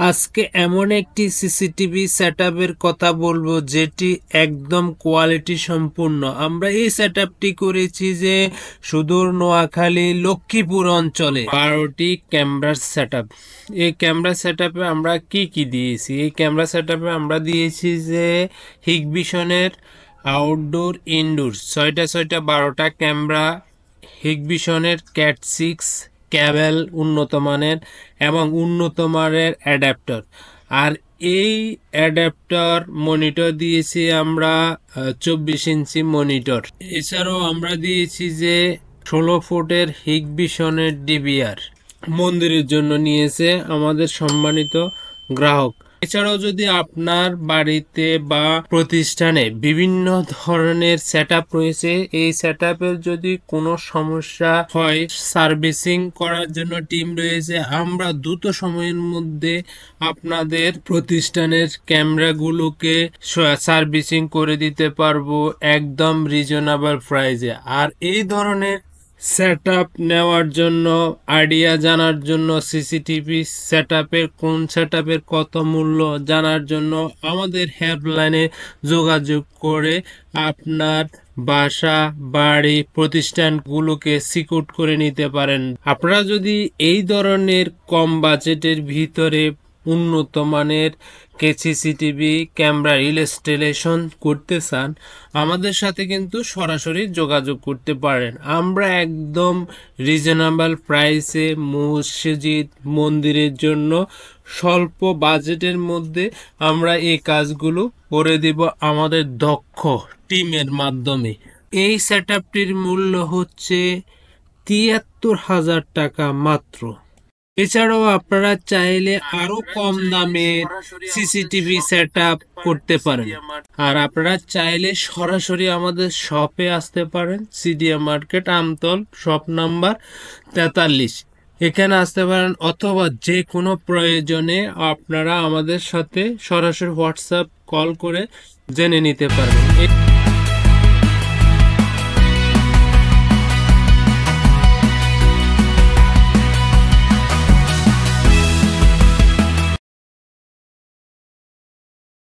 আজকে এমন একটি সিসিটিভি সেটআপের কথা বলবো যেটি একদম কোয়ালিটি সম্পূর্ণ। আমরা এই সেটআপটি করেছি যে সুদূর নোয়াখালী লক্ষ্মীপুর অঞ্চলে 12টি ক্যামেরার সেটআপ। এই ক্যামেরা সেটআপে আমরা কি দিয়েছি? এই ক্যামেরা সেটআপে আমরা দিয়েছি যে হিগভিশনের আউটডোর ইনডোর 6টা 12টা ক্যামেরা, হিগভিশনের ক্যাট 6 ক্যাবেল উন্নত মানের এবং উন্নত মানের অ্যাডাপ্টার। আর এই অ্যাডাপ্টার মনিটর দিয়েছি আমরা 24 ইঞ্চি মনিটর। এছাড়াও আমরা দিয়েছি যে 16 ফুটের হিগভিশনের ডিভিআর। মন্দিরের জন্য নিয়েছে আমাদের সম্মানিত গ্রাহক। এছাড়াও যদি আপনার বাড়িতে বা প্রতিষ্ঠানে বিভিন্ন ধরনের সেটআপ রয়েছে, এই সেটআপের যদি কোনো সমস্যা হয়, সার্ভিসিং করার জন্য টিম রয়েছে। আমরা দ্রুত সময়ের মধ্যে আপনাদের প্রতিষ্ঠানের ক্যামেরাগুলোকে সার্ভিসিং করে দিতে পারবো একদম রিজনেবল প্রাইসে। আর এই ধরনের সেটআপ নেওয়ার জন্য, আইডিয়া জানার জন্য, সিসিটিভি সেটআপের কোন সেটআপের কত মূল্য জানার জন্য আমাদের হেল্পলাইনে যোগাযোগ করে আপনার বাসা, বাড়ি, প্রতিষ্ঠানগুলোকে সিকিউর করে নিতে পারেন। আপনারা যদি এই ধরনের কম বাজেটের ভিতরে উন্নত মানের সিসিটিভি ক্যামেরা ইনস্টলেশন করতে চান, আমাদের সাথে কিন্তু সরাসরি যোগাযোগ করতে পারেন। আমরা একদম রিজনেবল প্রাইসে মসজিদ, মন্দিরের জন্য স্বল্প বাজেটের মধ্যে আমরা এই কাজগুলো করে দিব আমাদের দক্ষ টিমের মাধ্যমে। এই সেটআপটির মূল্য হচ্ছে ৭৩,০০০ টাকা মাত্র। এছাড়াও আপনারা চাইলে আরো কম দামে সিসিটিভি সেটআপ করতে পারেন। আর আপনারা চাইলে সরাসরি আমাদের শপে আসতে পারেন। CDA market, Amtal, shop number 43। এখানে আসতে পারেন, অথবা যে কোনো প্রয়োজনে আপনারা আমাদের সাথে সরাসরি হোয়াটসঅ্যাপ কল করে জেনে নিতে পারবেন।